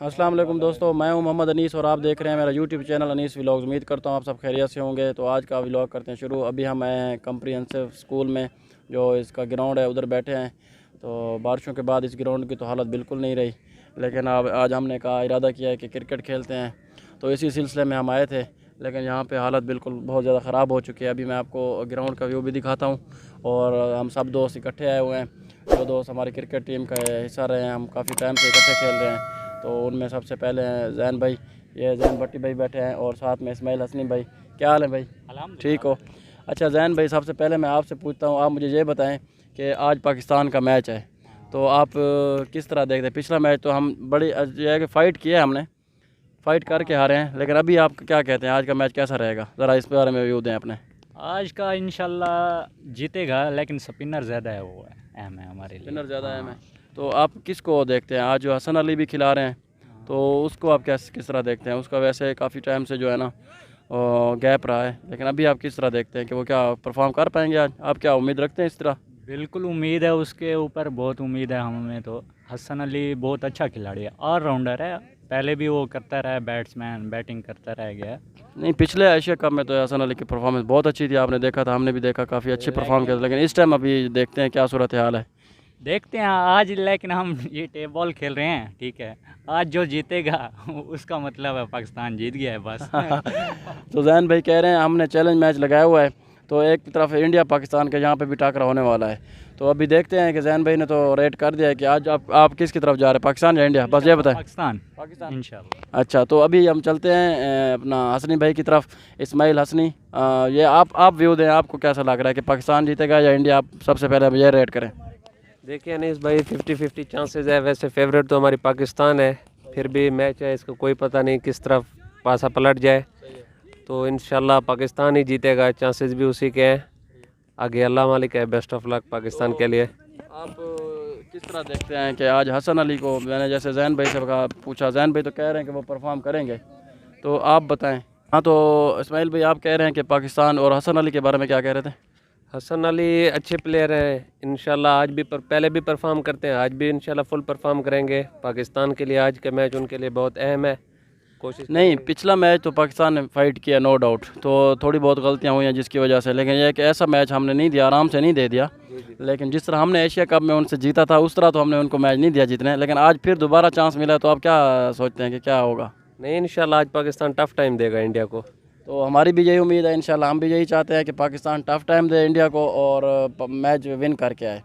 अस्सलाम वालेकुम दोस्तों, मैं हूं मोहम्मद अनीस और आप देख रहे हैं मेरा यूट्यूब चैनल अनीस व्लॉग्स। उम्मीद करता हूं आप सब खैरियत से होंगे। तो आज का व्लॉग करते हैं शुरू। अभी हम आए हैं कम्प्रीहेंसिव स्कूल में, जो इसका ग्राउंड है उधर बैठे हैं। तो बारिशों के बाद इस ग्राउंड की तो हालत बिल्कुल नहीं रही, लेकिन अब आज हमने कहा इरादा किया है कि क्रिकेट खेलते हैं। तो इसी सिलसिले में हम आए थे, लेकिन यहाँ पर हालत बिल्कुल बहुत ज़्यादा ख़राब हो चुकी है। अभी मैं आपको ग्राउंड का व्यू भी दिखाता हूँ। और हम सब दोस्त इकट्ठे आए हुए हैं, जो दोस्त हमारी क्रिकेट टीम का हिस्सा रहे हैं, हम काफ़ी टाइम से इकट्ठे खेल रहे हैं। तो उनमें सबसे पहले हैं जैन भाई, ये जैन भट्टी भाई बैठे हैं, और साथ में इस्माइल हसनी भाई। क्या हाल है भाई? ठीक हो? अच्छा जैन भाई, सबसे पहले मैं आपसे पूछता हूँ, आप मुझे ये बताएं कि आज पाकिस्तान का मैच है, तो आप किस तरह देखते हैं? पिछला मैच तो हम बड़ी ये है कि फ़ाइट किया है, हमने फ़ाइट करके हारे हैं, लेकिन अभी आप क्या कहते हैं आज का मैच कैसा रहेगा? ज़रा इस बारे में व्यू दें अपने। आज का इंशाल्लाह जीतेगा, लेकिन स्पिनर ज़्यादा है, वो है अहम है हमारे लिए। स्पिनर ज़्यादा अहम है। तो आप किसको देखते हैं? आज जो हसन अली भी खिला रहे हैं, तो उसको आप किस तरह देखते हैं? उसका वैसे काफ़ी टाइम से जो है ना गैप रहा है, लेकिन अभी आप किस तरह देखते हैं कि वो क्या परफॉर्म कर पाएंगे आज? आप क्या उम्मीद रखते हैं इस तरह? बिल्कुल उम्मीद है, उसके ऊपर बहुत उम्मीद है हमें। तो हसन अली बहुत अच्छा खिलाड़ी है, ऑलराउंडर है। पहले भी वो करता रहा है, बैट्समैन बैटिंग करता रह गया। नहीं, पिछले एशिया कप में तो हसन अली की परफॉर्मेंस बहुत अच्छी थी, आपने देखा था, हमने भी देखा, काफ़ी अच्छे परफॉर्म किया था। लेकिन इस टाइम अभी देखते हैं क्या सूरत हाल है। देखते हैं आज, लेकिन हम ये टेप बॉल खेल रहे हैं, ठीक है। आज जो जीतेगा उसका मतलब है पाकिस्तान जीत गया है बस। तो जैन भाई कह रहे हैं हमने चैलेंज मैच लगाया हुआ है, तो एक तरफ इंडिया पाकिस्तान के यहाँ पे भी टाकरा होने वाला है। तो अभी देखते हैं कि जैन भाई ने तो रेट कर दिया है कि आज आप किसकी तरफ जा रहे हैं, पाकिस्तान या इंडिया? बस ये बताएं। पाकिस्तान इंशाल्लाह। अच्छा, तो अभी हम चलते हैं अपना हसनी भाई की तरफ, इस्माइल हसनी। ये आप व्यू दें, आपको कैसा लग रहा है कि पाकिस्तान जीतेगा या इंडिया? आप सबसे पहले हम ये रेट करें। देखिए अनीस भाई, 50-50 चांसेस है। वैसे फेवरेट तो हमारी पाकिस्तान है, फिर भी मैच है, इसका कोई पता नहीं किस तरफ पासा पलट जाए। तो इंशाल्लाह पाकिस्तान ही जीतेगा, चांसेस भी उसी के हैं। आगे अल्लाह मालिक है, बेस्ट ऑफ लक पाकिस्तान के लिए। आप किस तरह देखते हैं कि आज हसन अली को, मैंने जैसे जैन भाई से पूछा, जैन भाई तो कह रहे हैं कि वो परफॉर्म करेंगे, तो आप बताएं। हाँ, तो इस्माइल भाई आप कह रहे हैं कि पाकिस्तान, और हसन अली के बारे में क्या कह रहे थे? हसन अली अच्छे प्लेयर हैं, इंशाल्लाह आज भी पहले भी परफॉर्म करते हैं, आज भी इंशाल्लाह फुल परफॉर्म करेंगे। पाकिस्तान के लिए आज का मैच उनके लिए बहुत अहम है। कोशिश नहीं, पिछला मैच तो पाकिस्तान ने फाइट किया, नो डाउट, तो थोड़ी बहुत गलतियां हुई हैं जिसकी वजह से, लेकिन यह कि ऐसा मैच हमने नहीं दिया, आराम से नहीं दे दिया। लेकिन जिस तरह हमने एशिया कप में उनसे जीता था, उस तरह तो हमने उनको मैच नहीं दिया जीतने। लेकिन आज फिर दोबारा चांस मिला, तो आप क्या सोचते हैं कि क्या होगा? नहीं, इंशाल्लाह आज पाकिस्तान टफ टाइम देगा इंडिया को। तो हमारी भी यही उम्मीद है, इंशाल्लाह हम भी यही चाहते हैं कि पाकिस्तान टफ टाइम दे इंडिया को और मैच विन करके आए।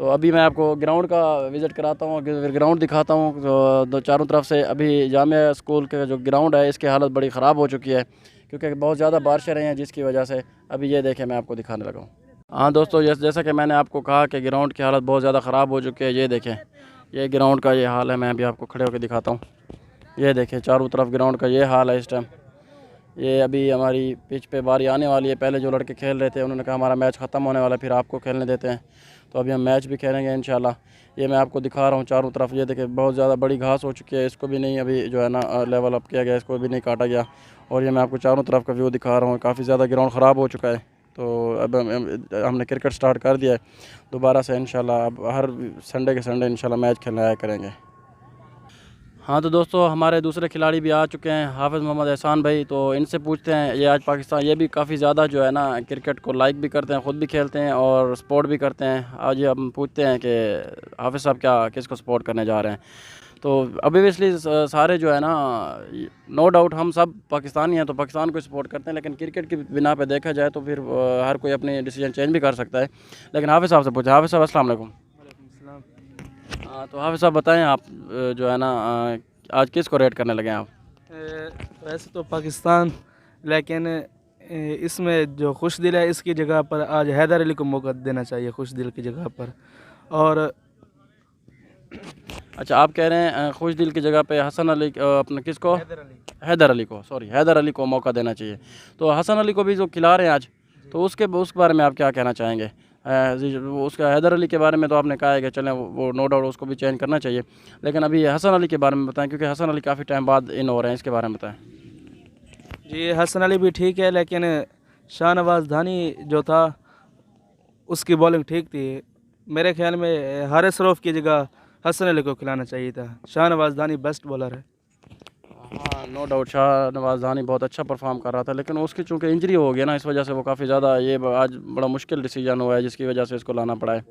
तो अभी मैं आपको ग्राउंड का विज़िट कराता हूँ, ग्राउंड दिखाता हूँ। तो चारों तरफ से अभी जामिया स्कूल का जो ग्राउंड है, इसकी हालत बड़ी ख़राब हो चुकी है, क्योंकि बहुत ज़्यादा बारिशें रही हैं, जिसकी वजह से अभी ये देखें मैं आपको दिखाने लगा हूँ। हाँ दोस्तों, जैसा कि मैंने आपको कहा कि ग्राउंड की हालत बहुत ज़्यादा ख़राब हो चुकी है। ये देखें, ये ग्राउंड का ये हाल है। मैं अभी आपको खड़े होकर दिखाता हूँ। ये देखें, चारों तरफ ग्राउंड का ये हाल है इस टाइम। ये अभी हमारी पिच पे बारी आने वाली है। पहले जो लड़के खेल रहे थे उन्होंने कहा हमारा मैच ख़त्म होने वाला है, फिर आपको खेलने देते हैं। तो अभी हम मैच भी खेलेंगे इंशाल्लाह। ये मैं आपको दिखा रहा हूँ चारों तरफ। ये देखिए, बहुत ज़्यादा बड़ी घास हो चुकी है, इसको भी नहीं अभी जो है ना लेवल अप किया गया, इसको भी नहीं काटा गया। और ये मैं आपको चारों तरफ का व्यू दिखा रहा हूँ। काफ़ी ज़्यादा ग्राउंड ख़राब हो चुका है। तो अब हमने क्रिकेट स्टार्ट कर दिया है दोबारा से इंशाल्लाह। अब हर संडे के संडे इंशाल्लाह मैच खेलने आया करेंगे। हाँ तो दोस्तों, हमारे दूसरे खिलाड़ी भी आ चुके हैं, हाफिज़ मोहम्मद एहसान भाई। तो इनसे पूछते हैं, ये आज पाकिस्तान, ये भी काफ़ी ज़्यादा जो है ना क्रिकेट को लाइक भी करते हैं, ख़ुद भी खेलते हैं और सपोर्ट भी करते हैं। आज हम पूछते हैं कि हाफिज़ साहब क्या किसको सपोर्ट करने जा रहे हैं? तो ऑब्वियसली सारे जो है ना, नो डाउट हम सब पाकिस्तानी हैं तो पाकिस्तान को सपोर्ट करते हैं, लेकिन क्रिकेट की बिना पे देखा जाए तो फिर हर कोई अपनी डिसीजन चेंज भी कर सकता है। लेकिन हाफिज़ साहब से पूछे। हाफिज़ साहब अस्सलाम वालेकुम। हाँ, तो हाफिज़ साहब बताएं, आप जो है ना आज किसको रेट करने लगे हैं आप? वैसे तो पाकिस्तान, लेकिन इसमें जो खुश दिल है इसकी जगह पर आज हैदर अली को मौका देना चाहिए, खुश दिल की जगह पर। और अच्छा, आप कह रहे हैं खुश दिल की जगह पे हसन अली, अपने किसको? हैदर अली को, सॉरी, हैदर अली को मौका देना चाहिए। तो हसन अली को भी जो खिला रहे हैं आज, तो उसके बारे में आप क्या कहना चाहेंगे? उसका हैदर अली के बारे में तो आपने कहा है कि चलें वो नो डाउट उसको भी चेंज करना चाहिए, लेकिन अभी हसन अली के बारे में बताएं, क्योंकि हसन अली काफ़ी टाइम बाद इन हो रहे हैं, इसके बारे में बताएं। जी, हसन अली भी ठीक है, लेकिन शाहनवाज धानी जो था उसकी बॉलिंग ठीक थी। मेरे ख्याल में हारिस रऊफ़ की जगह हसन अली को खिलाना चाहिए था। शाहनवाज धानी बेस्ट बॉलर है। हाँ नो डाउट शाहनवाज धानी बहुत अच्छा परफॉर्म कर रहा था, लेकिन उसकी चूंकि इंजरी हो गई ना, इस वजह से वो काफ़ी ज़्यादा ये आज बड़ा मुश्किल डिसीजन हुआ है जिसकी वजह से इसको लाना पड़ा है।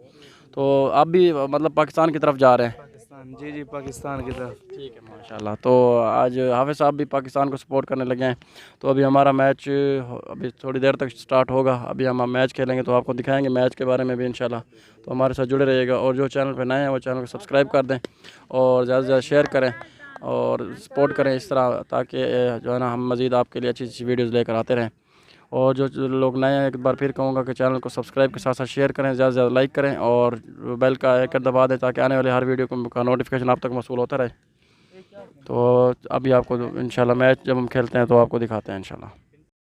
तो आप भी मतलब पाकिस्तान की तरफ जा रहे हैं? पाकिस्तान, जी जी, पाकिस्तान की तरफ। ठीक है माशाल्लाह। तो आज हाफिज़ साहब भी पाकिस्तान को सपोर्ट करने लगे हैं। तो अभी हमारा मैच अभी थोड़ी देर तक स्टार्ट होगा, अभी हम मैच खेलेंगे तो आपको दिखाएंगे मैच के बारे में भी इंशाल्लाह। तो हमारे साथ जुड़े रहिएगा, और जो चैनल पे नए हैं वो चैनल को सब्सक्राइब कर दें और ज़्यादा से ज़्यादा शेयर करें और सपोर्ट करें इस तरह, ताकि जो है ना हम मज़ीद आपके लिए अच्छी अच्छी वीडियोज़ लेकर आते रहें। और जो लोग नए हैं, एक बार फिर कहूँगा कि चैनल को सब्सक्राइब के साथ साथ शेयर करें, ज़्यादा से ज़्यादा लाइक करें और बेल का आइकन दबा दें ताकि आने वाले हर वीडियो का नोटिफिकेशन आप तक मौसूल होता रहे। तो अभी आपको इंशाल्लाह मैच जब हम खेलते हैं तो आपको दिखाते हैं इंशाल्लाह।